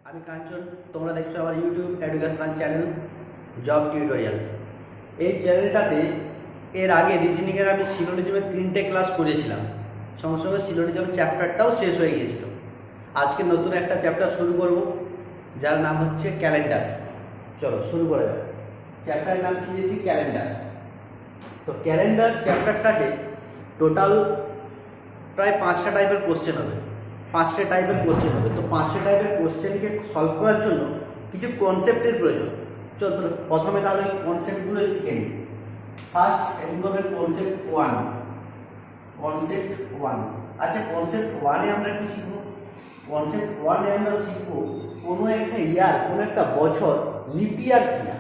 আমি কাঞ্চন, তোমরা দেখছো আমার YouTube educational channel job tutorial. এই চ্যানেলটাতে এর আগে রিজনিংয়ের আমি সিলোজিজমের 3টে ক্লাস করেছিলাম, সঙ্গে সঙ্গে সিলোজিজম চ্যাপ্টারটাও শেষ হয়ে গিয়েছিল। আজকে নতুন একটা চ্যাপ্টার শুরু করব, যার নাম হচ্ছে ক্যালেন্ডার। চলো শুরু করা যাক। চ্যাপ্টারের নাম কি দিয়েছি? ক্যালেন্ডার। তো ক্যালেন্ডার চ্যাপ্টারটাকে টোটাল প্রায় 5টা টাইপের কোশ্চেন হবে। 5টে টাইপের কোশ্চেন হবে। তো 5টে টাইপের কোশ্চেনকে সলভ করার জন্য কিছু কনসেপ্টের প্রয়োজন। চলো প্রথমে তাহলে কনসেপ্টগুলো শিখে নিই। ফার্স্ট এটি হবে কনসেপ্ট 1। কনসেপ্ট 1। আচ্ছা, কনসেপ্ট 1-এ আমরা কি শিখব? কনসেপ্ট 1-এ আমরা শিখব কোনো একটা ইয়ার, কোনো একটা বছর লিপ ইয়ার কিনা।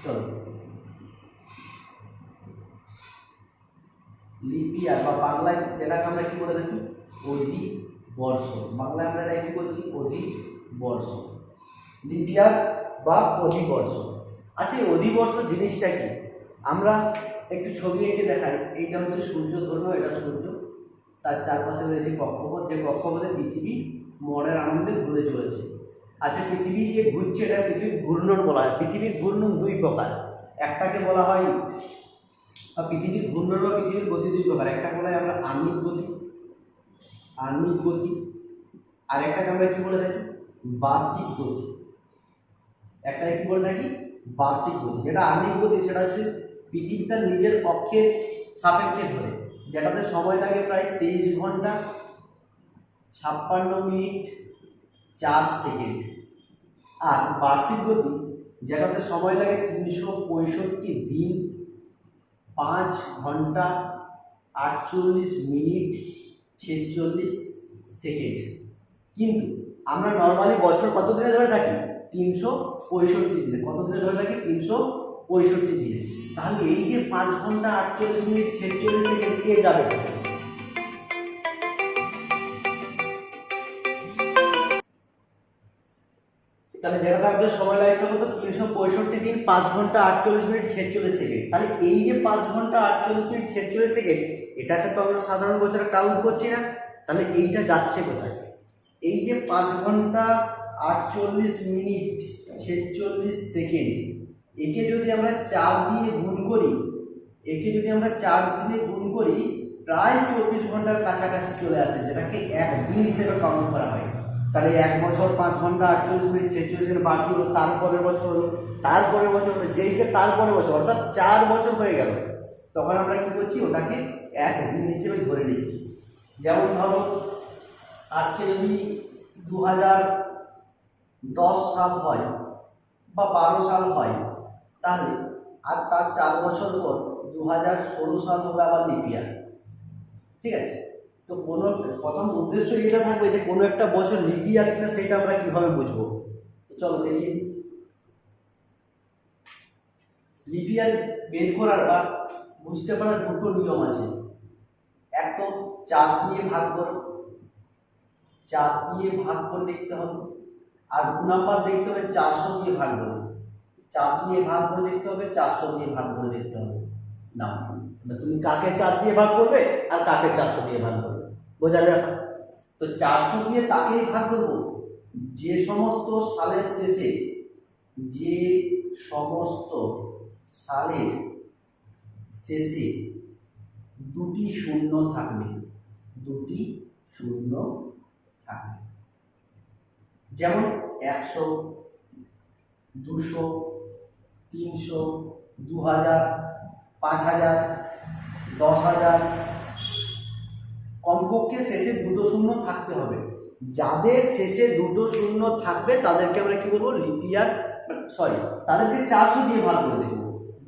চলো, লিপ ইয়ার বা বাংলায় যেটাকে আমরা কি বলে থাকি? অধিবর্ষ। বাংলায় আমরা এটা কি বলছি? অধিবর্ষ। লিপ ইয়ার বা অধিবর্ষ। আচ্ছা, এই অধিবর্ষ জিনিসটা কি? আমরা একটু ছবি এঁকে দেখাই। এইটা হচ্ছে সূর্য, ধরো এটা সূর্য, তার চারপাশে রয়েছে কক্ষপথ, যে কক্ষপথে পৃথিবী মনের আনন্দে ঘুরে চলেছে। আচ্ছা, পৃথিবী যে ঘুরছে এটা পৃথিবীর ঘূর্ণন বলা হয়। পৃথিবীর ঘূর্ণন দুই প্রকার। একটাকে বলা হয় পৃথিবীর ঘূর্ণন বা পৃথিবীর গতি দুই প্রকার। একটা বলা হয় আমরা আহ্নিক গতি, আর একটাকে আমরা কি বলে থাকি? বার্ষিক গতি। একটাকে কি বলে থাকি? বার্ষিক গতি। যেটা আহ্নিক গতি সেটা হচ্ছে পৃথিবী তার নিজের অক্ষের সাপেক্ষে ঘোরে, যেটাতে সময় লাগে প্রায় 23 ঘন্টা 56 মিনিট 4 সেকেন্ড। আর বার্ষিক গতি যেটাতে সময় লাগে 365 দিন 5 ঘন্টা 48 মিনিট 46 সেকেন্ড। কিন্তু আমরা নর্মালি বছর কত দিনে ধরে থাকি? 365 দিনে। কত দিনে ধরে থাকি? 365 দিনে। তাহলে এই যে 5 ঘন্টা 48 মিনিট 46 সেকেন্ড কে যাবে? তাহলে যেটা থাকবে সময় লাগবে কত? 365 দিন 5 ঘন্টা 48 মিনিট 46 সেকেন্ড। তাহলে এই যে 5 ঘন্টা 48 মিনিট 46 সেকেন্ড, এটাকে তো আমরা সাধারণ বছরে কাউন্ট করছি না। তাহলে এইটা যাচ্ছে কোথায়? এই যে 5 ঘন্টা 48 মিনিট 46 সেকেন্ড, একে যদি আমরা 4 দিয়ে গুণ করি, প্রায় 24 ঘন্টার কাছাকাছি চলে আসে, যেটাকে এক দিন হিসেবে কাউন্ট করা হয়। তাহলে এক বছর 5 ঘন্টা 48 মিনিট 46 সেকেন্ড বাকি হলো, তারপরের বছর হলো, যেইকে তারপরের বছর, অর্থাৎ 4 বছর হয়ে গেল, তখন আমরা কি করছি? ওটাকে এক দিন হিসেবে ধরে নিচ্ছি। যেমন ধরো আজকে যদি 2010 সাল হয় বা 12 সাল হয়, তাহলে আর তার 4 বছর পর 2016 সাল হবে আবার লিপ ইয়ার। ঠিক আছে? তো কোনো প্রথম উদ্দেশ্য এটা থাকবে যে কোনো একটা বছর লিপ ইয়ার কিনা সেটা আমরা কিভাবে বুঝবো। চলো দেখি। লিপ ইয়ার বের করার বা বুঝতে পারার দুটো নিয়ম আছে। এক তো 4 দিয়ে ভাগ করে দেখতে হবে, আর 2 নাম্বার দেখতে হবে 400 দিয়ে ভাগ করে। 4 দিয়ে ভাগ করে দেখতে হবে, 400 দিয়ে ভাগ করে দেখতে হবে। না, তুমি কাকে 4 দিয়ে ভাগ করবে আর কাকে 400 দিয়ে ভাগ করবে, বোঝা গেল? তো 400 দিয়ে তাকেই ভাগ করব যে সমস্ত সালের শেষে দুটি শূন্য থাকবে। যেমন 100, 200, 300, 2000, 5000, 10,000, কমপক্ষে শেষে দুটো শূন্য থাকতে হবে। যাদের শেষে দুটো শূন্য থাকবে তাদেরকে আমরা কি বলবো? লিপ ইয়ার, তাদেরকে 400 দিয়ে ভাগ করে দেবো।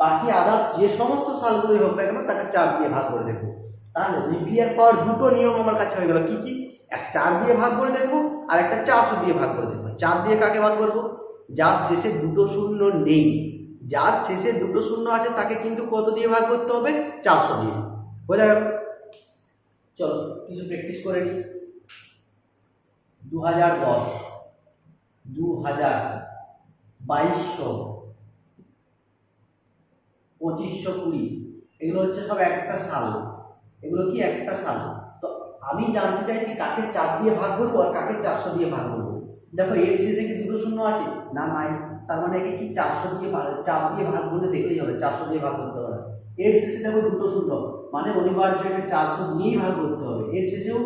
বাকি আদার্স যে সমস্ত সালগুলোই হোক না কেন তাকে 4 দিয়ে ভাগ করে দেবো। তাহলে লিপ ইয়ার পাওয়ার দুটো নিয়ম আমার কাছে হয়ে গেল। কি কি? এক 4 দিয়ে ভাগ করে দেখবো, আর একটা 400 দিয়ে ভাগ করে দেখবো। 4 দিয়ে কাকে ভাগ করবো? যার শেষে দুটো শূন্য নেই। যার শেষে দুটো শূন্য আছে তাকে কিন্তু কত দিয়ে ভাগ করতে হবে? 400 দিয়ে। বোঝা গেল? চলো কিছু প্র্যাকটিস করে নিই। 2010, 2000, 2200, 2520, এগুলো হচ্ছে সব একটা সাল। এগুলো কি একটা সাল? তো আমি জানতে চাইছি কাকে 4 দিয়ে ভাগ করবো আর কাকে 400 দিয়ে ভাগ করবো। দেখো এর শেষে কি দুটো শূন্য আছে না, নাই। তার মানে একে কি 400 দিয়ে 4 দিয়ে ভাগ করলে দেখলেই হবে, 400 দিয়ে ভাগ করতে হবে। এর শেষে দেখো দুটো শূন্য, মানে অনিবার্য একে 400 দিয়েই ভাগ করতে হবে। এর শেষেও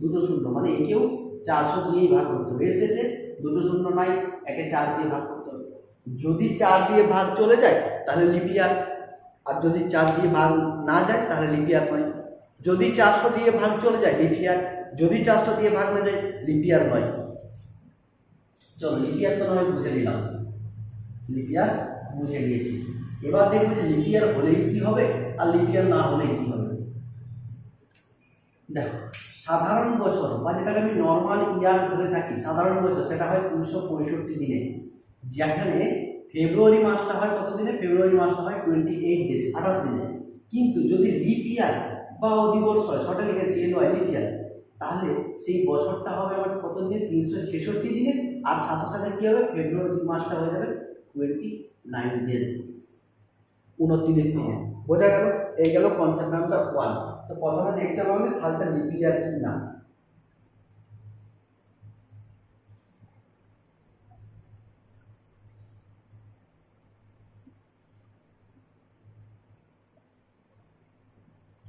দুটো শূন্য, মানে একেও 400 দিয়েই ভাগ করতে হবে। এর শেষে দুটো শূন্য নাই, একে 4 দিয়ে ভাগ করতে হবে। যদি 4 দিয়ে ভাগ চলে যায় তাহলে লিপিয়ার, আর যদি 4 দিয়ে ভাগ না যায় তাহলে লিপিয়ার নয়। যদি 400 দিয়ে ভাগ চলে যায় লিপিয়ার, যদি 400 দিয়ে ভাগ না যায় লিপিয়ার নয়। চলো লিপিয়ার তো নয় বুঝে নিলাম, লিপিয়ার বুঝে নিয়েছি। এবার দেখবো যে লিপিয়ার হলেই কি হবে আর লিপিয়ার না হলেই কি হবে। দেখো সাধারণ বছর বা যেটাকে আমি নর্মাল ইয়ার ধরে থাকি, সাধারণ বছর সেটা হয় 365 দিনে, যেখানে ফেব্রুয়ারি মাসটা হয় কত দিনে, ফেব্রুয়ারি মাসটা হয় 28 ডেজ, 28 দিনে। কিন্তু যদি লিপ ইয়ার বা অধিবর্ষ হয়, শর্টে লিখেছি লিপ ইয়ার, তাহলে সেই বছরটা হবে আমার কত দিনে, 366 দিনে। আর সাথে সাথে কি হবে, ফেব্রুয়ারি মাসটা হয়ে যাবে 29 ডেজ, 29 দিনে। বোঝা গেল? এই গেল কনসেপ্ট নাম্বার 1। তো প্রথমে দেখতে হবে আমাকে সালটা লিপ ইয়ার কি না।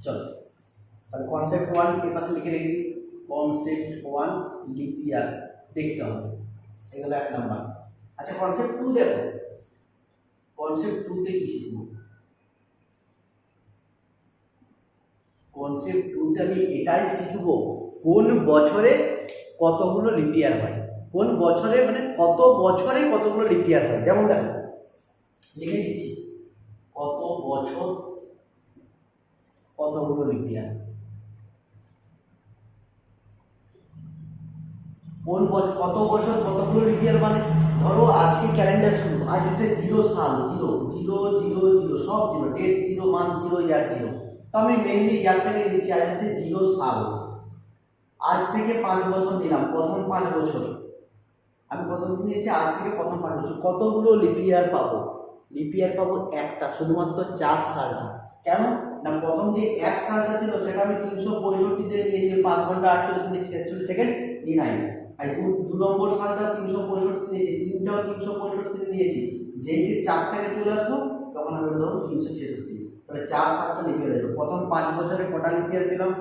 চলো তাহলে কনসেপ্ট 1 এর পাশে লিখে রেখে দিই, কনসেপ্ট 1 লিপ ইয়ার দেখতে হবে, এগুলো 1 নাম্বার। আচ্ছা কনসেপ্ট 2 দেখো, কনসেপ্ট 2 তে কি শিখবো? কনসেপ্ট 2 তে আমি এটাই শিখবো কোন বছরে কতগুলো লিপ ইয়ার হয়, কোন বছরে মানে কত বছরে কতগুলো লিপ ইয়ার হয়। যেমন দেখো লিখে দিচ্ছি, কত বছর কতগুলো লিপ ইয়ার, কোন বছর কত বছর কতগুলো লিপ ইয়ার, মানে ধরো আজকে ক্যালেন্ডার শুরু, আজ হচ্ছে 0 সাল, 0 0 0 0 সব 0, ডেট 0, মান্থ 0, ইয়ার 0। তো আমি মেইনলি ইয়ারটাকে দিচ্ছি, আজ হচ্ছে 0 সাল। আজ থেকে 5 বছর নিলাম, প্রথম 5 বছর আমি কত দিন নিয়েছি, আজ থেকে প্রথম 5 বছর কতগুলো লিপ ইয়ার পাবো, লিপ ইয়ার পাবো একটা, শুধুমাত্র 4 সালটা। কেন না, প্রথম যে 1 সালটা ছিল সেটা আমি 365 দিয়ে নিয়েছি, 5 ঘন্টা 48 মিনিট 46 সেকেন্ড নিয়ে। আর 2 নম্বর সালটা 365 নিয়েছি, 3টাও 365 নিয়েছি। যেই 4 থেকে চলে আসবো তখন আমি ধরবো 366। তাহলে 4 সালটা লিপ ইয়ার হলো। প্রথম 5 বছরে কটা লিপ ইয়ার পেলাম,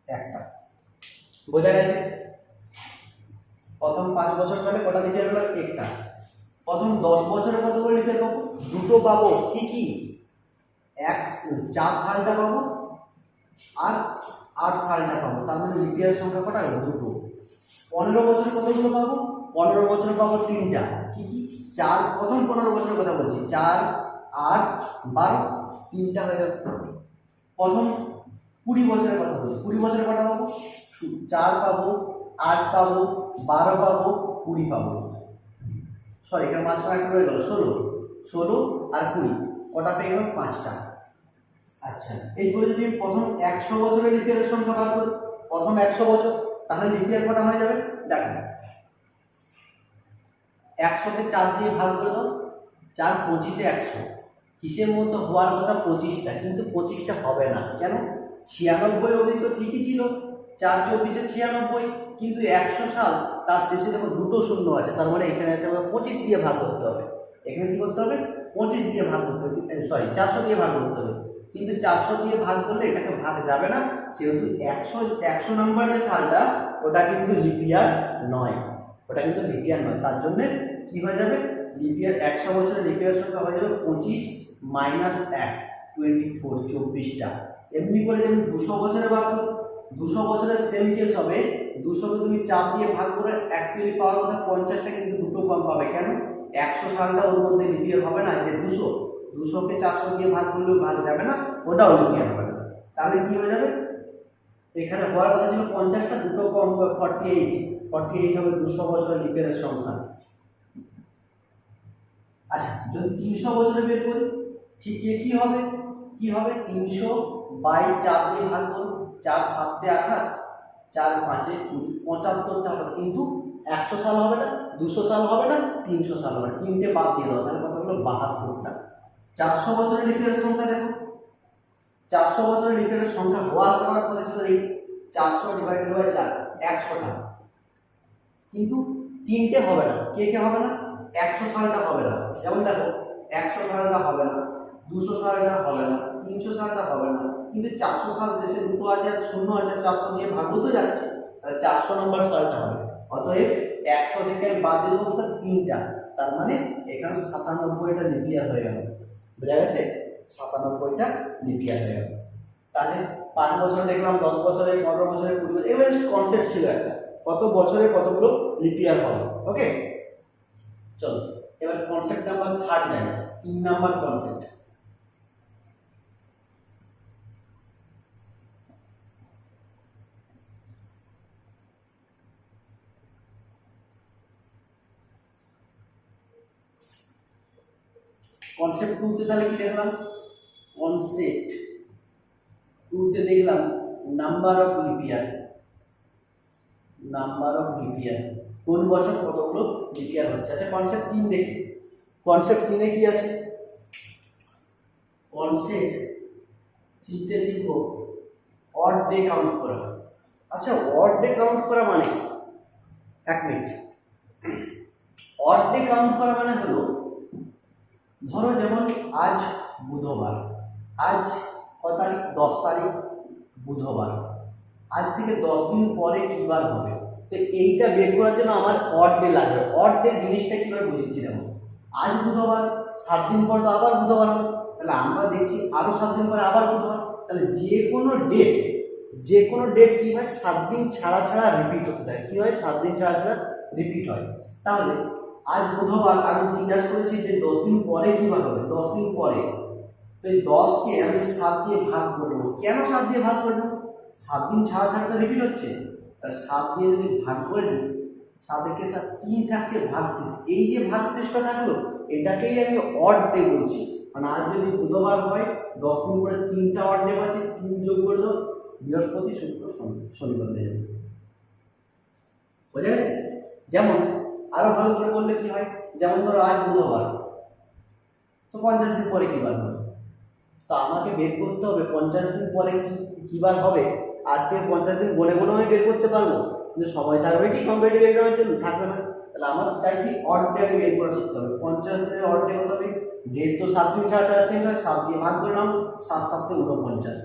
একটা। বোঝা গেছে? প্রথম 5 বছর তাহলে কটা লিপ ইয়ার পেলাম, একটা। প্রথম 10 বছরে কতগুলো লিপ ইয়ার পাবো, দুটো পাবো। কি কি, 4 সালটা পাবো আর 8 সালটা পাবো। তার মানে লিপ ইয়ারের সংখ্যা কটা হলো, দুটো। 15 বছর কতগুলো পাবো, 15 বছর পাবো 3টা। কি কি, 4, প্রথম 15 বছরের কথা বলছি, 4 8 12, 3টা হয়ে যাবে। প্রথম 20 বছরের কথা বলছি, 20 বছরে কটা পাবো, 4 পাবো, 8 পাবো, 12 পাবো, 20 পাবো। সরি এখানে মাঝখানে একটা রয়ে গেল, 16 আর 20, কটা পেয়ে গেলাম, 5টা। আচ্ছা এইগুলো যদি প্রথম 100 বছরের লিপ ইয়ারের সংখ্যা বার করি, প্রথম 100 বছর, তাহলে লিপ ইয়ার কটা হয়ে যাবে, দেখো 100কে 4 দিয়ে ভাগ করে দাও, 4 25 100, হিসেব মতো হওয়ার কথা 25টা, কিন্তু 25টা হবে না। কেন, 96 অবধি তো ঠিকই ছিল, 4 24 96, কিন্তু 100 সাল তার শেষে দেখো দুটো শূন্য আছে, তার মানে এখানে আছে আমাকে 25 দিয়ে ভাগ করতে হবে। এখানে কি করতে হবে, 25 দিয়ে ভাগ করতে হবে, সরি 400 দিয়ে ভাগ করতে হবে। কিন্তু 400 দিয়ে ভাগ করলে এটাকে ভাগ যাবে না, সেহেতু 100 নম্বর যে সালটা ওটা কিন্তু লিপ ইয়ার নয়, ওটা কিন্তু লিপ ইয়ার নয়। তার জন্য কি হয়ে যাবে, লিপ ইয়ার 100 বছরের লিপ ইয়ার সংখ্যা হয়ে যাবে 25 - 1 24, 24টা। এমনি করে যেমন 200 বছরে ভাগ করি, 200 বছরের সেম কেস হবে, 200কে তুমি 4 দিয়ে ভাগ করে অ্যাকচুয়ালি পাওয়ার কথা 50টা, কিন্তু দুটো কম পাবে। কেন, 100 সালটা ওর মধ্যে লিপ ইয়ার হবে না, যে 200কে 400 দিয়ে ভাগ করলেও ভাগ যাবে না, ওটাও লিপ ইয়ার হবে না। তাহলে কি হয়ে যাবে, এখানে হওয়ার কথা ছিল 50টা, দুটো কম, 48 হবে 200 বছরের লিপ ইয়ারের সংখ্যা। আচ্ছা যদি 300 বছরে বের করি, ঠিক কি হবে, 300 বাই 4 দিয়ে ভাগ করো, 4 7 দিয়ে 28, 4 5 এ 75টা হবে, কিন্তু 100 সাল হবে না, 200 সাল হবে না, 300 সাল হবে না, তিনটে বাদ দিয়ে দাও, তাহলে কত হলো, 72টা। 400 বছরের লিপ ইয়ারের সংখ্যা দেখো, 400 বছরের লিপ ইয়ারের সংখ্যা হওয়ার কথা ছিল এই 400 / 4 100টা, কিন্তু তিনটে হবে না, কে কে হবে না, 100 সালটা হবে না। যেমন দেখো 100 সালটা হবে না, 200 সালটা হবে না, 300 সালটা হবে না, কিন্তু 400 সাল শেষে দুটো আছে আর শূন্য আছে, 400 দিয়ে ভাগ তো যাচ্ছে, তাহলে 400 নম্বর সালটা হবে। অতএব 100 থেকে বাদ দিয়ে দেবো কোথাও তিনটা, তার মানে এখানে 97টা লিপ ইয়ার হয়ে গেল। বোঝা গেছে? 97টা লিপ ইয়ার হয়ে গেল। তাহলে 5 বছর দেখলাম, 10 বছরে, 15 বছরে, 20 বছর, এগুলো কনসেপ্ট ছিল একটা, কত বছরে কতগুলো লিপ ইয়ার হবে। ওকে, চলো এবার কনসেপ্ট নাম্বার 3 যাই, 3 নাম্বার কনসেপ্ট। কনসেপ্ট 2 তে তাহলে কি দেখলাম, কনসেপ্ট 2 তে দেখলাম number of lip year, number of lip ইয়ার, কোন বছর কতগুলো লিপ ইয়ার হচ্ছে। আচ্ছা কনসেপ্ট 3 দেখি, কনসেপ্ট 3 এ কি আছে, কনসেপ্ট 3 তে শিখো অড ডে কাউন্ট করা। আচ্ছা অড ডে কাউন্ট করা মানে, এক মিনিট, অড ডে কাউন্ট করা মানে হলো, ধরো যেমন আজ বুধবার, আজ কত তারিখ, 10 তারিখ বুধবার, আজ থেকে 10 দিন পরে কি বার হবে, তো এইটা বের করার জন্য আমার অড ডে লাগবে। অড ডে জিনিসটা কিভাবে বুঝেছি, দেখো আজ বুধবার, 7 দিন পর তো আবার বুধবার হবে, তাহলে আমরা দেখছি আরো 7 দিন পরে আবার বুধবার, তাহলে যে কোনো ডেট কি হয়, 7 দিন ছাড়া ছাড়া রিপিট হতে থাকে। কি হয়, 7 দিন ছাড়া ছাড়া রিপিট হয়। তাহলে আজ বুধবার, আমি জিজ্ঞাসা করেছি যে 10 দিন পরে কি বার হবে, 10 দিন পরে, তো এই 10 কে আমি 7 দিয়ে ভাগ করে দেবো। কেন 7 দিয়ে ভাগ করে দেবো, 7 দিন ছাড়া ছাড়া তো রিপিট হচ্ছে, তাহলে 7 দিয়ে যদি ভাগ করে দিই, 7 একে 7, 3 থাকছে ভাগশেষ, এই যে ভাগশেষটা থাকলো এটাকেই আমি অড ডে বলছি। মানে আজ যদি বুধবার হয়, 10 দিন পরে 3টা অড ডে আছে, 3 যোগ করে দাও, বৃহস্পতি, শুক্র, শনিবার হয়ে যাবে। বোঝা গেছে? যেমন আরো ভালো করে বললে কি হয়, যেমন ধরো আজ বুধবার, তো 50 দিন পরে কি বার হবে, তো আমাকে বের করতে হবে 50 দিন পরে কি বার হবে। আজ থেকে 50 দিন বলে বলে আমি বের করতে পারবো, কিন্তু সময় থাকবে কি কম্পিটিটিভ এক্সামের জন্য, থাকবে না। তাহলে আমার চাই কি অড ডে আগে বের করা শিখতে হবে। 50 দিনের অড ডে কত হবে, ডেট তো 7 দিন ছাড়া ছাড়া চেঞ্জ হয়, 7 দিয়ে ভাগ করে নাও, 7 7 তে 49,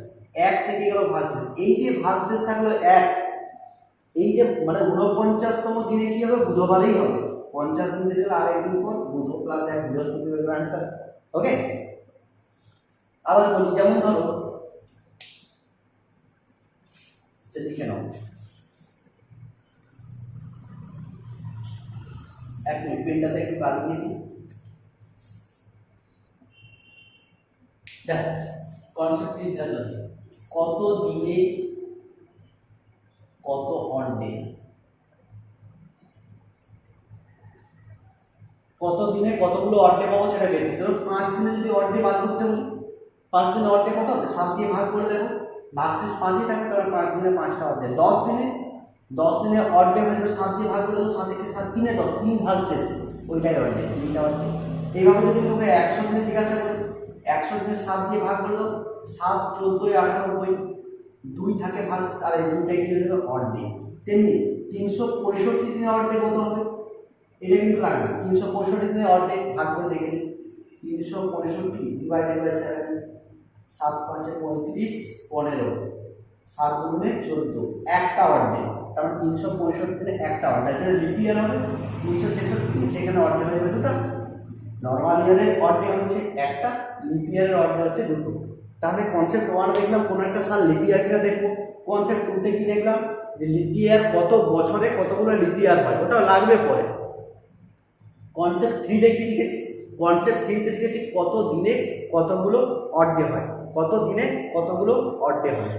1 থেকে গেল ভাগশেষ, এই যে ভাগশেষ থাকলো 1, এই যে মানে 49তম দিনে কি হবে, বুধবারেই হবে। 50 দিন দিলে আর একদিন পর বুধ প্লাস 1 বৃহস্পতি হবে অ্যান্সার। ওকে, আবার বলি, যেমন ধরো লিখে নাও, এক মিনিট পেনটাতে একটু কালি দিয়ে দিই। দেখো কনসেপ্ট চিন্তা চলছে, কত দিনে কত অড ডে, কত দিনে কতগুলো অড ডে পাবো সেটা বের করতে হবে। 5 দিনে যদি অড ডে বাদ করতে বলি, 5 দিনে অড ডে কত হবে, 7 দিয়ে ভাগ করে দেখো, ভাগশেষ 5ই থাকবে, তাহলে 5 দিনে 5টা অড ডে। 10 দিনে অড ডে হয়ে যাবে, 7 দিয়ে ভাগ করে দেবো, 7 থেকে 7 3 10, 3 ভাগশেষ, ওইটাই অড ডে, 3টা অড ডে। এইভাবে যদি তোকে 100 দিনে জিজ্ঞাসা করে, 100 দিনে 7 দিয়ে ভাগ করে দাও, 7 14 98, 2 থাকে ভাগশেষ, আর এই দুইটাই কি হয়ে যাবে অড ডে। তেমনি 365 দিনে অড ডে কত হবে, এটা কিন্তু লাগবে। 365 দিনে অড ডে ভাগ করে দেখে নিই, 365 ডিভাইডেড বাই 7, 7 5 35, 15, 7 দুগুণে 14, একটা অড ডে, তারপর 365 দিনে একটা অড ডে, যেটা লিপ ইয়ার হবে 366 দিন, সেখানে অড ডে হয়ে যাবে দুটো। নর্মাল ইয়ারের অড ডে হচ্ছে একটা, লিপ ইয়ারের অড ডে হচ্ছে দুটো। তাহলে কনসেপ্ট 1 দেখলাম কোন একটা সাল লিপ ইয়ার কিনা দেখবো, কনসেপ্ট 2 তে কি দেখলাম যে লিপ ইয়ার কত বছরে কতগুলো লিপ ইয়ার হয়, ওটা লাগবে পরে। কনসেপ্ট 3 তে কি শিখেছি, কনসেপ্ট 3 তে শিখেছি কত দিনে কতগুলো অড ডে হয়, কত দিনে কতগুলো অড ডে হয়।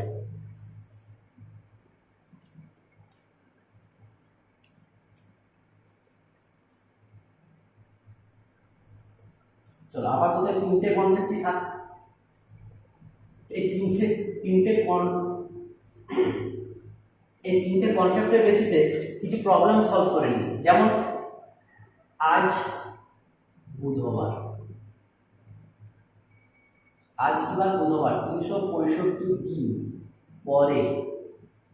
চলো আপাতত 3টে কনসেপ্টই থাক। এই 3টে কনসেপ্টের বেসিসে কিছু প্রবলেম সলভ করে নিই। যেমন আজ বুধবার, আজ কি বার, বুধবার, 365 দিন পরে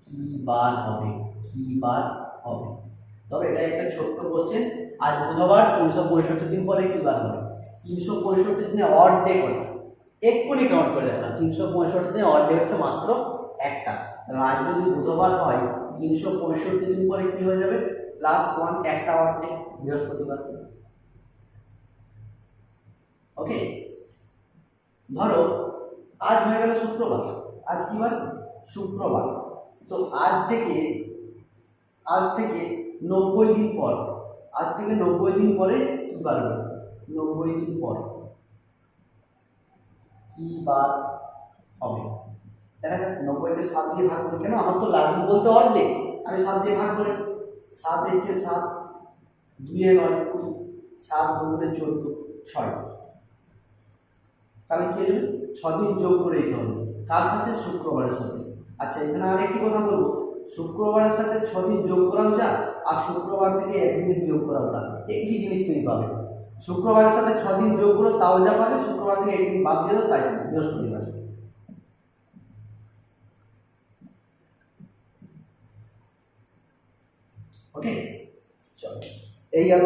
কি বার হবে, কি বার হবে। তবে এটা একটা ছোট্ট কোশ্চেন। আজ বুধবার, 365 দিন পরে কি বার হবে? 365 দিনে অড ডে কত? এক্ষুনি কাউন্ট করে দেখলাম, 365 দিনে অড ডে হচ্ছে মাত্র একটা। আজ যদি বুধবার হয়, 365 দিন পরে কি হয়ে যাবে? লাস্ট ওয়ান, একটা অড ডে, বৃহস্পতিবার। ওকে, ধরো আজ হয়ে গেল শুক্রবার, আজ কি বার? শুক্রবার। তো আজ থেকে 90 দিন পর, আজ থেকে 90 দিন পরে কি বার হবে? 90 দিন পর কি বার হবে? দেখা যাক, 90-কে 7 দিয়ে ভাগ করি। কেন, আমার তো লাগবে বলতে অড ডে, আমি 7 দিয়ে ভাগ করি। 7 একে 7, 2 এ 9, 20, 7 2 14, 6। তাহলে কি হলো? 6 দিন যোগ করে দিতে হবে। কার সাথে? শুক্রবারের সাথে। আচ্ছা, এখানে আরেকটি কথা বলবো, শুক্রবারের সাথে 6 দিন যোগ করাও যা, আর শুক্রবার থেকে একদিন বিয়োগ করাও তা, একই জিনিস তুমি পাবে। শুক্রবারের সাথে 6 দিন যোগ করো তাও যা পাবে, শুক্রবার থেকে একদিন বাদ দিয়ে দাও তাই বৃহস্পতিবার। ওকে, চলো এই গেল।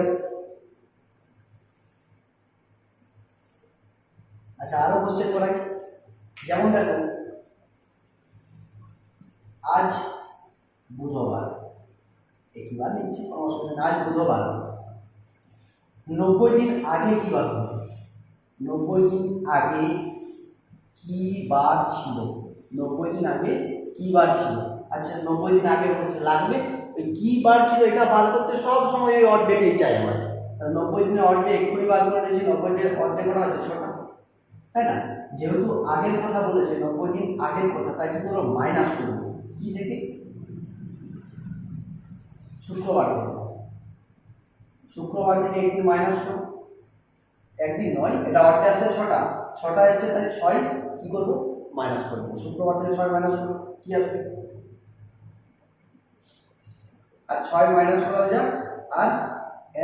আচ্ছা, আরো কোশ্চেন করাই। যেমন দেখো, আজ বুধবার, একবার নিচ্ছি, কোনো অসুবিধা নেই। আজ বুধবার, 90 দিন আগে কি বার হবে? 90 দিন আগে কি বার ছিল? 90 দিন আগে কি বার ছিল? আচ্ছা, 90 দিন আগে বলছে লাগবে, ওই কি বার ছিল এটা বার করতে সব সময় ওই অড ডেটেই চাই আমার। 90 দিনের অড ডে এক্ষুনি বার করে নিয়েছি। 90 ডে অড ডে করা আছে 6টা, তাই না? যেহেতু আগের কথা বলেছে, 90 দিন আগের কথা, তাই কিন্তু ওরা মাইনাস করবো কি থেকে? শুক্রবার থেকে। শুক্রবার থেকে একদিন মাইনাস করবো, একদিন নয়, এটা অড ডে আসছে 6টা, 6টা এসেছে, তাই 6 কি করবো? মাইনাস করবো। শুক্রবার থেকে 6 মাইনাস করবো, কি আসবে? আর 6 মাইনাস করা যাক, আর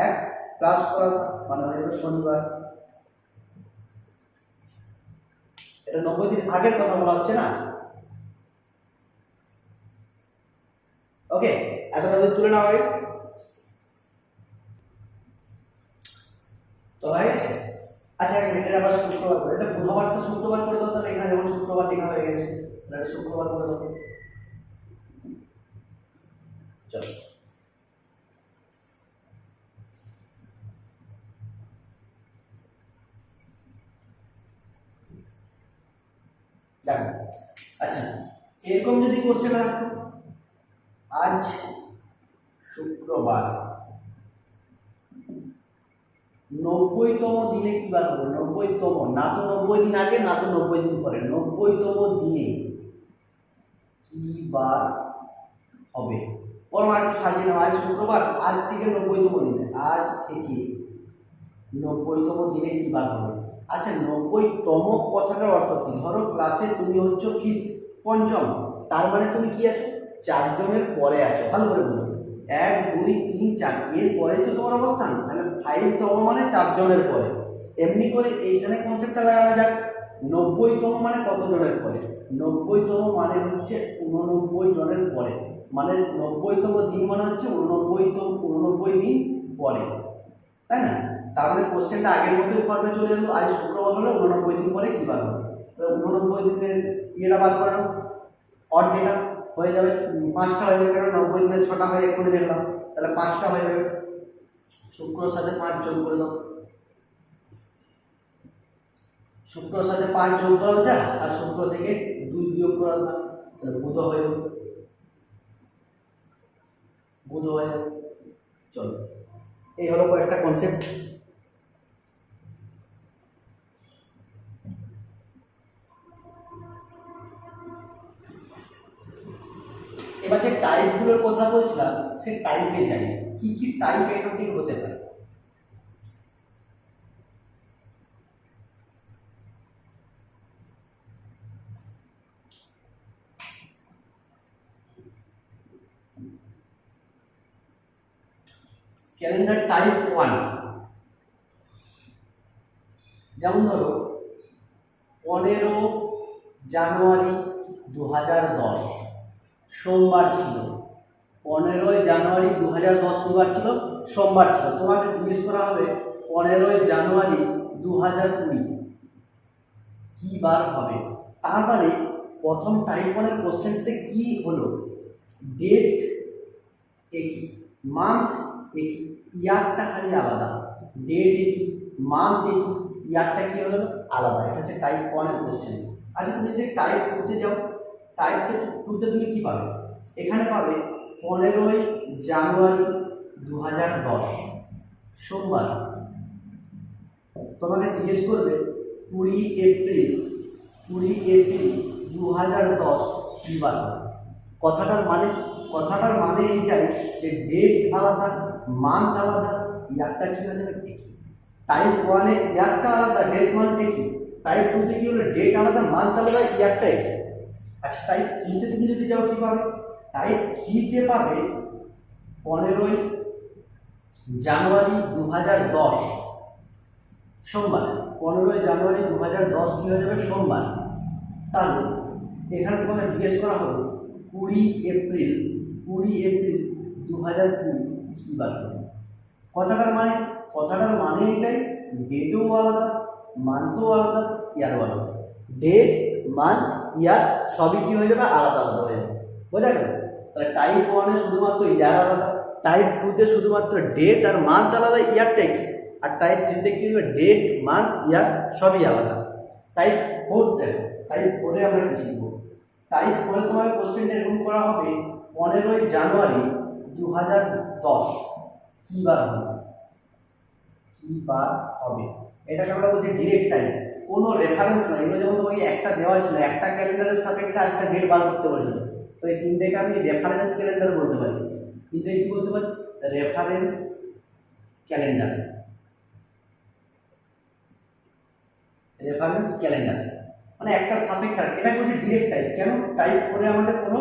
1 প্লাস করা মানে হয়ে যাবে শনিবার। এটা 90 দিন আগের কথা বলা হচ্ছে না? ওকে, এতটা তুলে নেওয়া হয়, তোলা হয়ে গেছে। আচ্ছা, এটা আবার শুক্রবার করে, এটা বুধবারটা শুক্রবার করে দাও, তাহলে এখানে যেমন শুক্রবার লেখা হয়ে গেছে, এটা শুক্রবার করে দাও। চলো, দেখো। আচ্ছা, এরকম যদি কোশ্চেন রাখতো, আজ শুক্রবার, 90তম দিনে কি বার হবে? 90তম, না তো 90 দিন আগে, না তো 90 দিন পরে, 90তম দিনে কি বার হবে? বরং একটু সাজিয়ে নাও, আজ শুক্রবার, আজ থেকে 90তম দিনে, আজ থেকে 90তম দিনে কি বার হবে? আচ্ছা, 90তম কথাটার অর্থ কি? ধরো ক্লাসে তুমি হচ্ছ কি পঞ্চম, তার মানে তুমি কি আছো? 4 জনের পরে আছো। ভালো করে বলো, 1 2 3 4, এর পরে তো তোমার অবস্থান, তাহলে 5তম মানে 4 জনের পরে। এমনি করে এইখানে কনসেপ্টটা লাগানো যাক, 90তম মানে কত জনের পরে? 90তম মানে হচ্ছে 89 জনের পরে, মানে 90তম দিন মানে হচ্ছে 89 দিন পরে, তাই না? তার মানে কোশ্চেনটা আগের মতোই ফর্মে চলে এলো, আজ শুক্রবার হলে 89 দিন পরে কি বার হবে? 89 দিনের ইয়েটা বার করে নাও, অড ডেটা হয়ে যাবে। 5টা হয়ে যাবে, কারণ 90 দিনের 6টা হয়ে এক্ষুনি দেখলাম, তাহলে 5টা হয়ে যাবে। শুক্রর সাথে 5 যোগ করে দাও, শুক্রর সাথে 5 যোগ করা যায়, আর শুক্র থেকে 2 বিয়োগ করা যায়, তাহলে বুধ হয়ে যাবে, বুধ হয়ে যাবে। চলো, এই হলো কয়েকটা কনসেপ্ট। এবার যে টাইপগুলোর কথা বলছিলাম, সেই টাইপে যাই, কি কি টাইপ এখান থেকে হতে পারে। ক্যালেন্ডার টাইপ 1, যেমন ধরো 15 জানুয়ারি 2010 সোমবার ছিল, 15ই জানুয়ারি 2010 কি বার ছিল? সোমবার ছিল। তোমাকে জিজ্ঞেস করা হবে 15ই জানুয়ারি 2020 কি বার হবে। তার মানে প্রথম টাইপ 1 এর কোশ্চেনতে কি হলো, ডেট একই, মান্থ একই, ইয়ারটা খালি আলাদা। ডেট একই, মান্থ একই, ইয়ারটা কি হলো আলাদা। এটা হচ্ছে টাইপ 1 এর কোশ্চেন। আচ্ছা তুমি যদি টাইপ 2 তে যাও, টাইপ 2 তে তুমি কি পাবে? এখানে পাবে 15ই জানুয়ারি 2010 সোমবার। তোমাকে জিজ্ঞেস করবে 20 এপ্রিল 2010 কি বার। কথাটার মানে এইটাই যে ডেট আলাদা, মান্থ আলাদা, ইয়ারটা কি হয়ে যাবে? টাইপ 1 এ ইয়ারটা আলাদা, ডেট মান্থ একই। টাইপ 2 তে কি হলো? ডেট আলাদা, মান্থ আলাদা, ইয়ারটা একই। আচ্ছা টাইপ 3 তে তুমি যদি যাও কি পাবে? টাইপ 3 তে পাবে 15ই জানুয়ারি 2010 সোমবার। 15ই জানুয়ারি 2010 কি হয়ে যাবে? সোমবার। তাহলে এখানে তোমাকে জিজ্ঞেস করা হবে 20 এপ্রিল 2020 কি বার হবে। কথাটার মানে এটাই, ডেটও আলাদা, মান্থও আলাদা, ইয়ারও আলাদা। ডেট, মান্থ, ইয়ার সবই কি হয়ে যাবে? আলাদা আলাদা হয়ে যাবে। বোঝা গেল? তাহলে টাইপ 1 এ শুধুমাত্র ইয়ার আলাদা, টাইপ 2 তে শুধুমাত্র ডেট আর মান্থ আলাদা, ইয়ারটাই কি। আর টাইপ 3 তে কি হবে? ডেট, মান্থ, ইয়ার সবই আলাদা। টাইপ 4 দেখো, টাইপ 4 এ আমরা কি শিখব? টাইপ 4 এ তোমার কোশ্চেনটা এরকম করা হবে 15ই জানুয়ারি 2010 কি বার হবে। এটাকে আমরা বলছি ডিরেক্ট টাইপ, কোনো রেফারেন্স নাই। এগুলো যেমন তোমাকে একটা দেওয়া ছিল, একটা ক্যালেন্ডারের সাপেক্ষে আরেকটা ডেট বার করতে বলেছিল, তো এই তিনটাকে আমি রেফারেন্স ক্যালেন্ডার বলতে পারি। কিন্তু কি বলতে পারি? Reference calendar. মানে একটা সাপেক্ষে, এটা বলছে ডিরেক্ট টাইপ। কেন? টাইপ করে আমাদের কোনো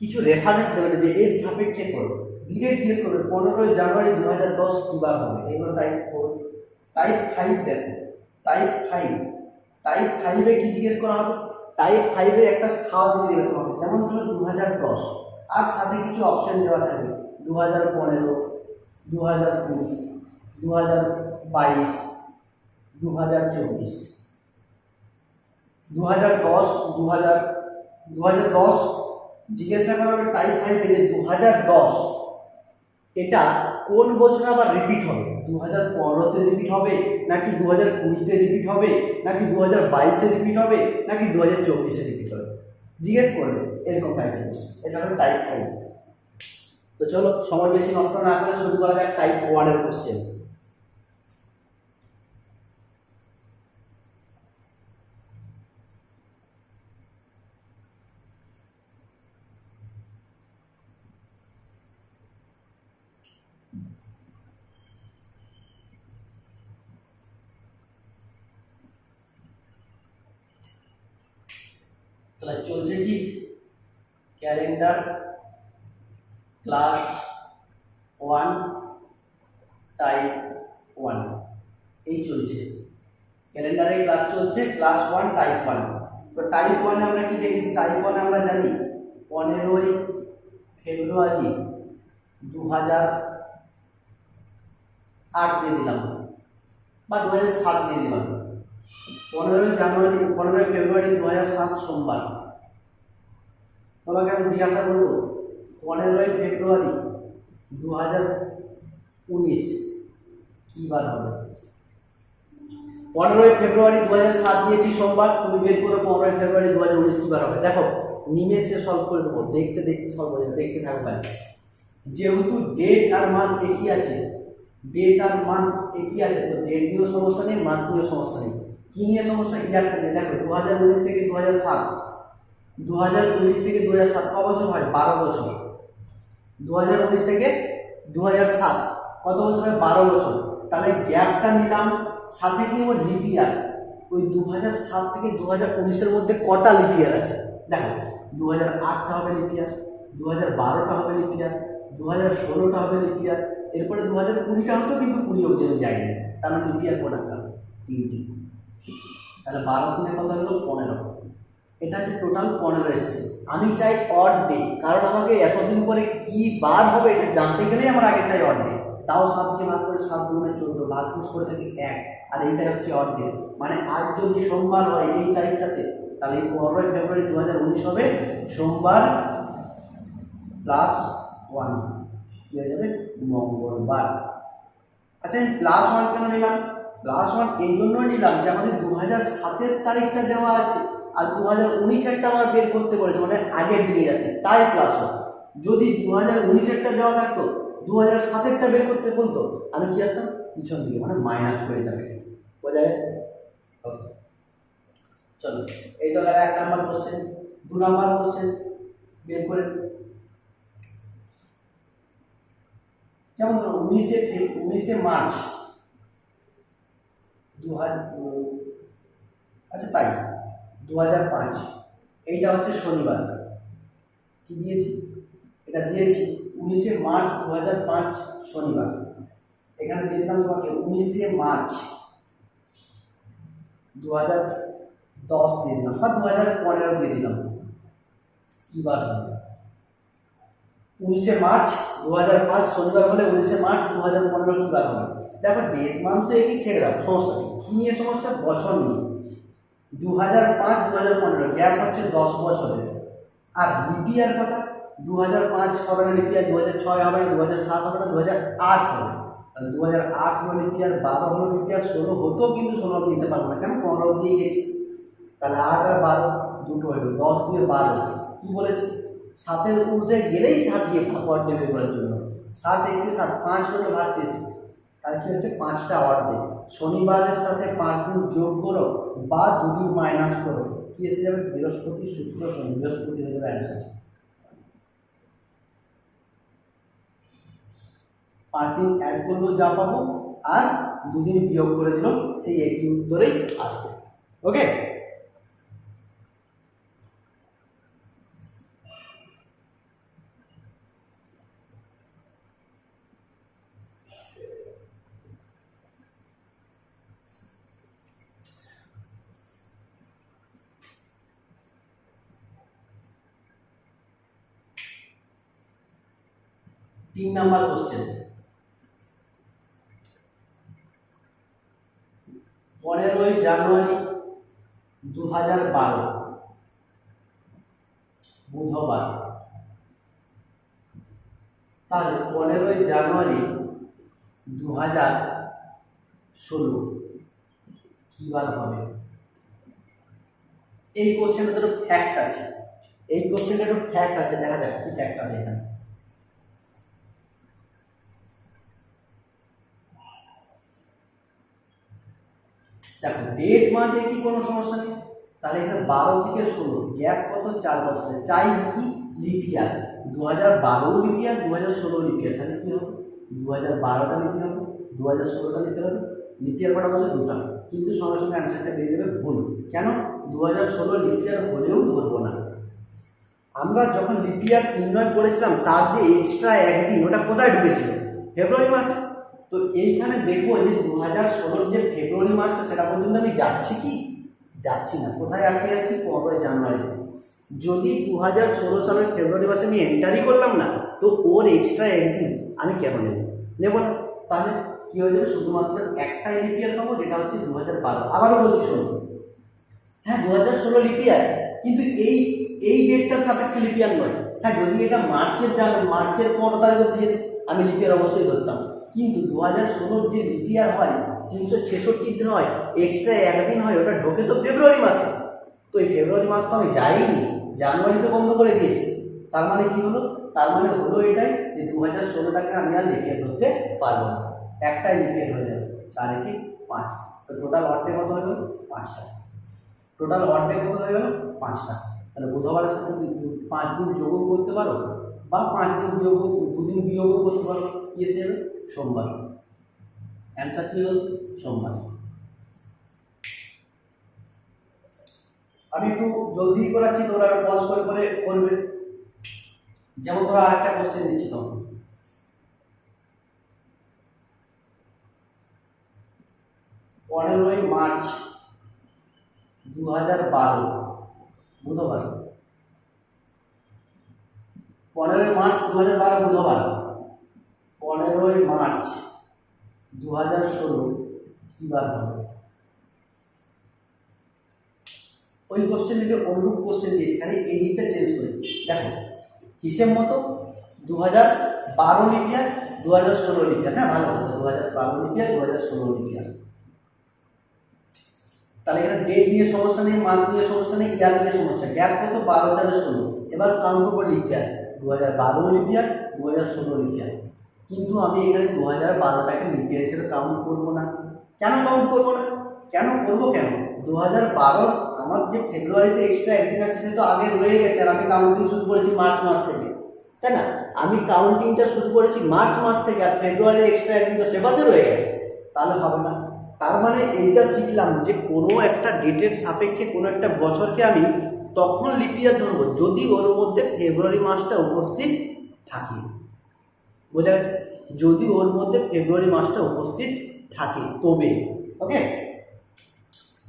কিছু রেফারেন্স দেবে না যে এর সাপেক্ষে করো, ডিরেক্ট জিজ্ঞেস করবে 15ই জানুয়ারি 2010 কি বার হবে। এগুলো টাইপ 4। টাইপ 5 দেখো, টাইপ 5 এ কি জিজ্ঞেস করা হবে? টাইপ 5 এ একটা সাল দিয়ে দেবে তোমাকে, যেমন ধরো 2010, আর সাথে কিছু অপশন দেওয়া থাকবে 2015, 2020, 2022, 2024। 2010 জিজ্ঞাসা করা হবে টাইপ 5 এ 2010 এটা কোন বছর আবার রিপিট হবে। 2015 তে রিপিট হবে, নাকি 2020 তে রিপিট হবে, নাকি 2022 এ রিপিট হবে, নাকি 2024 এ রিপিট হবে, জিজ্ঞেস করবে এরকম টাইপের কোশ্চেন। এটা হলো টাইপ 5। তো চলো সময় বেশি নষ্ট না করে শুরু করা যাক টাইপ 1 এর কোশ্চেন। তাহলে চলছে কি? ক্যালেন্ডার ক্লাস 1 টাইপ 1 এই চলছে। ক্যালেন্ডারের ক্লাস চলছে ক্লাস 1 টাইপ 1। তো টাইপ 1 এ আমরা কি দেখেছি? টাইপ 1 এ আমরা জানি 15ই ফেব্রুয়ারি 2008 দিয়ে দিলাম, বা 2007 দিয়ে দিলাম। 15ই ফেব্রুয়ারি 2007 সোমবার। তোমাকে আমি জিজ্ঞাসা করবো 15ই ফেব্রুয়ারি 2019 কি বার হবে। 15ই ফেব্রুয়ারি 2007 দিয়েছি সোমবার, তুমি বের করো 15ই ফেব্রুয়ারি 2019 কি বার হবে। দেখো নিমেষে সলভ করে দেবো, দেখতে দেখতে সলভ হয়ে যাবে, দেখতে থাকো। যেহেতু ডেট আর মান্থ একই আছে, তো ডেট নিয়েও সমস্যা নেই, মান্থ নিয়েও সমস্যা নেই। কি নিয়ে সমস্যা? ইয়ারটা নিয়ে। দেখো 2019 থেকে 2007, 2019 থেকে 2007 ক বছর হয়? 12 বছর। 2019 থেকে 2007 কত বছর হয়? 12 বছর। তাহলে গ্যাপটা নিলাম, সাথে কি হবে? লিপ ইয়ার। ওই 2007 থেকে 2019 এর মধ্যে কটা লিপ ইয়ার আছে? দেখো 2008টা হবে লিপ ইয়ার, 2012টা হবে লিপ ইয়ার, 2016টা হবে লিপ ইয়ার, এরপরে 2020টা হতো, কিন্তু 20 অবধি আমি যাইনি। তার মানে লিপ ইয়ার কটা? 3টি। তাহলে 12 3 কত হলো? 15। এটা হচ্ছে টোটাল 15 এসছে। আমি চাই অড ডে, কারণ আমাকে এতদিন পরে কি বার হবে এটা জানতে গেলেই আমার আগে চাই অড ডে। তাও 7কে ভাগ করে 7 দুগুণে 14, ভাগশেষ করে থাকে 1, আর এইটা হচ্ছে অড ডে। মানে আজ যদি সোমবার হয় এই তারিখটাতে, তাহলে 15 ফেব্রুয়ারি 2019 হবে সোমবার +1, কি হয়ে যাবে মঙ্গলবার। আচ্ছা আমি +1 কেন নিলাম? +1 এই জন্যই নিলাম যে আমাদের 2007-এর তারিখটা দেওয়া আছে, আর 2019-এরটা আমার বের করতে বলেছে, মানে আগের দিকে যাচ্ছে, তাই +1। যদি 2019-এরটা দেওয়া থাকতো, 2007-এরটা বের করতে বলতো, আমি কি আসতাম পিছন দিকে, মানে মাইনাস করে যাবে। বোঝা গেছে? চলো, এই তো গেল 1 নাম্বার কোশ্চেন। 2 নাম্বার কোশ্চেন বের করে, যেমন ধরো 19শে মার্চ 2000, আচ্ছা তাই 2005, এইটা হচ্ছে শনিবার। কি দিয়েছি? এটা দিয়েছি 19শে মার্চ 2005 শনিবার। এখানে দিয়ে দিলাম তোমাকে 19শে মার্চ 2010 দিয়ে দিলাম, বা 2015 দিয়ে দিলাম। কি বার হবে? 19শে মার্চ 2005 শনিবার হলে 19শে মার্চ 2015 কি বার হবে? দেখো ডেট মান তো একই, ছেড়ে দাও, সমস্যা নেই। কি নিয়ে সমস্যা? বছর নিয়ে। 2005 2015 গ্যাপ হচ্ছে 10 বছরের। আর লিপিয়ার কটা? 2005 হবে না লিপিয়ার, 2006 হবে না, 2007 হবে না, 2008 হবে। তাহলে 2008 হলো লিপিয়ার, 12 হলো লিপিয়ার, 16 হতো, কিন্তু 16 নিতে পারবো না, কেন? 15 দিয়ে গেছি। তাহলে 8 আর 12 দুটো হলো, 10 দিয়ে 12। কি বলেছি? 7-এর ঊর্ধ্বে গেলেই 7 দিয়ে অড ডে বের করার জন্য। 7 একটি 7, 5 হলো ভাগশেষ, তাহলে কি হচ্ছে 5টা অড ডে। শনিবারের সাথে 5 দিন যোগ করো বা 2 দিন মাইনাস করো, কি এসে যাবে? বৃহস্পতি, শুক্র, শনি, বৃহস্পতি হয়ে যাবে অ্যান্সার। 5 দিন অ্যাড করলেও যা পাবো, আর 2 দিন বিয়োগ করে দিল, সেই একই উত্তরেই আসবে। ওকে, তিন নাম্বার কোশ্চেন। 15ই জানুয়ারি 2012 বুধবার। তাহলে 15ই জানুয়ারি 2016 কি বার হবে? এই কোশ্চেনটা তো ফ্যাক্ট আছে, এই কোশ্চেনটা একটু ফ্যাক্ট আছে, দেখা যাক কি ফ্যাক্ট আছে এখানে। দেখো ডেট মাঝে কি কোনো সমস্যা নেই, তাহলে এখানে 12 থেকে 16 গ্যাপ কত? 4 বছরের। চাই কি? লিপিয়ার। 2012 লিপিয়ার, 2016 লিপিয়ার, তাহলে কি হবে? 2012টা লিপি হবে, 2016টা লিপি হবে। লিপিয়ার কটা বছর? 2টা। কিন্তু সঙ্গে সঙ্গে অ্যান্সারটা বেরিয়ে যাবে ভুল। কেন? 2016 লিপিয়ার হলেও ধরবো না। আমরা যখন লিপিয়ার নির্ণয় করেছিলাম, তার যে এক্সট্রা একদিন, ওটা কোথায় ঢুকেছিল? ফেব্রুয়ারি মাসে। তো এইখানে দেখবো যে 2016 যে ফেব্রুয়ারি মাসটা, সেটা পর্যন্ত আমি যাচ্ছি কি? যাচ্ছি না। কোথায় আটকে যাচ্ছি? 15 জানুয়ারি। যদি 2016 সালের ফেব্রুয়ারি মাসে আমি এন্টারই করলাম না, তো ওর এক্সট্রা একদিন আমি কেন নেব? নেব না। তাহলে কি হয়ে যাবে? শুধুমাত্র একটাই লিপিয়ার পাবো, যেটা হচ্ছে 2012। আবারও বলছি শোনো, হ্যাঁ 2016 লিপিয়ার, কিন্তু এই এই ডেটটার সাপেক্ষে লিপিয়ার নয়। হ্যাঁ যদি এটা মার্চের 15 তারিখে দিয়ে আমি লিপিয়ার অবশ্যই ধরতাম, কিন্তু 2016 যে লিপিয়ার হয় 366 দিন হয়, এক্সট্রা একদিন হয়, ওটা ঢোকে তো ফেব্রুয়ারি মাসে। তো এই ফেব্রুয়ারি মাস তো আমি যাইনি, জানুয়ারি তো বন্ধ করে দিয়েছি। তার মানে কি হলো? তার মানে হলো এটাই যে 2016টাকে আমি আর লিপিয়ার ধরতে পারবো না, একটাই লিপিয়ার হয়ে যাবে। 4 একে 5, তো টোটাল অড ডে কত হয়ে গেল? 5টা। টোটাল অড ডে কত হয়ে গেল? 5টা। তাহলে বুধবারের সাথে 5 দিন যোগও করতে পারো, বা 5 দিন বিয়োগ, 2 দিন বিয়োগও করতে পারো, কি এসে যাবে? সোমবার। অ্যান্সার কি হল? সোমবার। আমি একটু জলদি করাচ্ছি, তোমরা একটু পজ করে করে করবে। যেমন ধরো আরেকটা কোশ্চেন দিচ্ছি তোমাকে। 15ই মার্চ 2012 বুধবার, 15 মার্চ 2012 বুধবার, 15 মার্চ 2016 কি বার হবে? ওই কোশ্চেন থেকে অনুরূপ কোশ্চেন দিয়েছি, খালি এডিটটা চেঞ্জ করেছি। দেখো হিসেব মতো 2012 লিপিয়ার 2016 লিপিয়ার, হ্যাঁ ভালো কথা, 2012 লিপিয়ার 2016 লিপিয়ার। তাহলে এখানে ডেট নিয়ে সমস্যা নেই, মান্থ নিয়ে সমস্যা নেই, ইয়ার নিয়ে সমস্যা। গ্যাপ কত? 12, 4, 16। এবার কাউন্ট করবো লিপিয়ার, 2012 লিপিয়ার 2016 লিপিয়ার। কিন্তু আমি এখানে 2012টাকে লিপিয়ার হিসেবে কাউন্ট করবো না। কেন কাউন্ট করবো না? কেন করবো কেন? 2012 আমার যে ফেব্রুয়ারিতে এক্সট্রা একদিন আছে সে তো আগে রয়ে গেছে, আর আমি কাউন্টিং শুরু করেছি মার্চ মাস থেকে, তাই না? আমি কাউন্টিংটা শুরু করেছি মার্চ মাস থেকে, আর ফেব্রুয়ারির এক্সট্রা একদিন তো সে মাসে রয়ে গেছে, তাহলে হবে না। তার মানে এইটা শিখলাম যে কোনো একটা ডেটের সাপেক্ষে কোনো একটা বছরকে আমি তখন লিপিয়ার ধরবো যদি ওর মধ্যে ফেব্রুয়ারি মাসটা উপস্থিত থাকে। বোঝা গেছে? যদি ওর মধ্যে ফেব্রুয়ারি মাসটা উপস্থিত থাকে তবে। ওকে,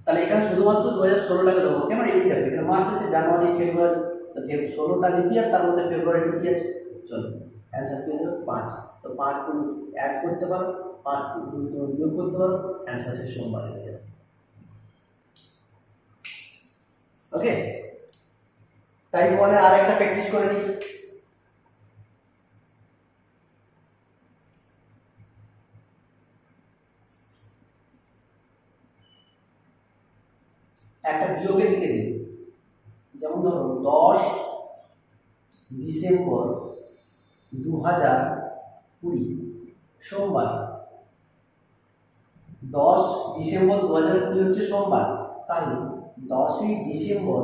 তাহলে এখানে শুধুমাত্র 2016টাকে দেবো। কেন এই যাবে? এখানে মার্চ আছে, জানুয়ারি, ফেব্রুয়ারি, 16টা লিপিয়ার, তার মধ্যে ফেব্রুয়ারি ঢুকিয়ে আছে। চলো অ্যান্সার কি হলো? 5। তো 5 তুমি অ্যাড করতে পারো, 5 তুমি বিয়োগ করতে পারো, অ্যান্সার সে সোমবার হয়ে যাবে। ওকে, টাইপ 1 আর একটা প্র্যাকটিস করে নিই। একটা বিয়োগের দিকে দিই, যেমন ধরো 10 ডিসেম্বর 2020 সোমবার। 10 ডিসেম্বর 2020 হচ্ছে সোমবার, তাই 10ই ডিসেম্বর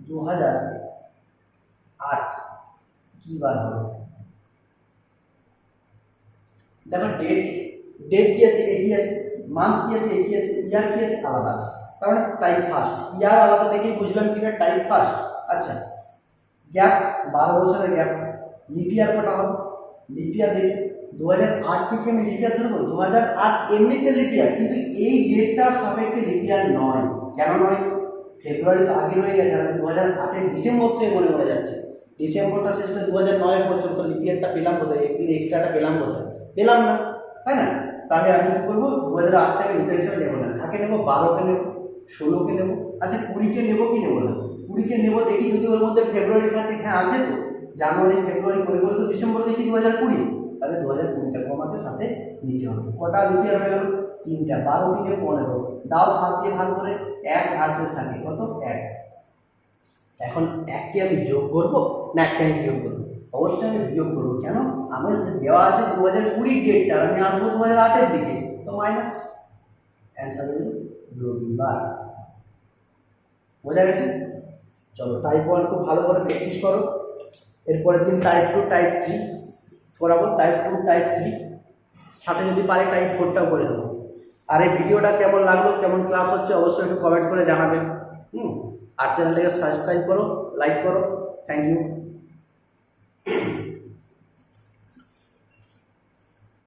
2008 কি বার হবে? দেখো ডেট কি আছে? একই আছে। মান্থ কি আছে? একই আছে। ইয়ার কি আছে? আলাদা আছে। তার মানে টাইপ ফার্স্ট। ইয়ার আলাদা দেখেই বুঝলাম কিনা টাইপ ফার্স্ট। আচ্ছা, গ্যাপ 12 বছরের গ্যাপ। লিপিয়ার কটা হবে? লিপিয়ার দেখি 2008 থেকে আমি লিপিয়ার ধরবো। 2008 এমনিতে লিপিয়ার, কিন্তু এই ডেটটার সাপেক্ষে লিপিয়ার নয়। কেন নয়? ফেব্রুয়ারি তো আগে রয়ে গেছে, আমি 2008-এর ডিসেম্বর থেকে মনে যাচ্ছে। ডিসেম্বরটা শেষ হলে 2009 পর্যন্ত লিপিয়ারটা পেলাম কোথায়? একদিন এক্সট্রাটা পেলাম কোথায়? পেলাম না, তাই না? তাহলে আমি কি করবো? 2008টাকে লিপিয়ার হিসেবে নেবো না। কাকে নেবো? 12কে নেবো, 16কে নেবো। আচ্ছা 20কে নেবো কি নেবো না? 20কে নেবো দেখি যদি ওর মধ্যে ফেব্রুয়ারি থাকে। হ্যাঁ আছে তো, জানুয়ারি ফেব্রুয়ারি করে করে তো ডিসেম্বর দেখি 2020। তাহলে 2020টাকে আমাকে সাথে নিতে হবে। কটা লিপিয়ার হয়ে গেল? 3টা। 12 3 15। দাও 7 দিয়ে ভাগ করে, 1 ভার্সেস থাকে কত? 1। এখন 1কে আমি যোগ করবো না 1কে আমি বিয়োগ করবো? অবশ্যই আমি বিয়োগ করবো। কেন? আমার দেওয়া আছে 2020 ডেটটা, আমি আসবো 2008-এর দিকে, তো মাইনাস। অ্যান্সার হলো রবিবার। বোঝা গেছে? চলো টাইপ 1 খুব ভালো করে প্র্যাকটিস করো। এরপরের দিন টাইপ 2 টাইপ 3 করাবো। টাইপ 2 টাইপ 3 সাথে যদি পারে টাইপ 4টাও করে দেবো। আর এই ভিডিওটা কেমন লাগলো, কেমন ক্লাস হচ্ছে অবশ্যই একটু কমেন্ট করে জানাবেন। আর চ্যানেলটাকে সাবস্ক্রাইব করো, লাইক করো। Thank you.